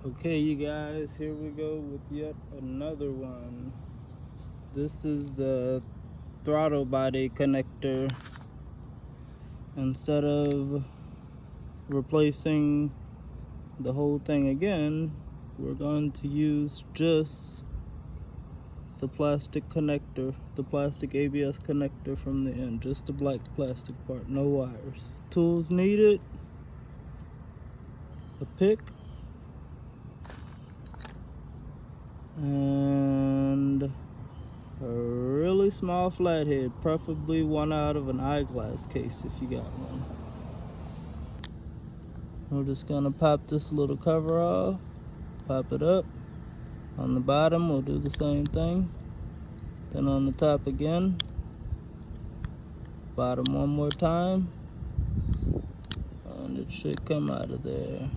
Okay, you guys, here we go with yet another one. This is the throttle body connector. Instead of replacing the whole thing again, we're going to use just the plastic connector, the plastic ABS connector from the end, just the black plastic part, no wires. Tools needed: a pick and a really small flathead, preferably one out of an eyeglass case if you got one. We're just gonna pop this little cover off, pop it up. On the bottom we'll do the same thing, then on the top again, bottom one more time, and it should come out of there.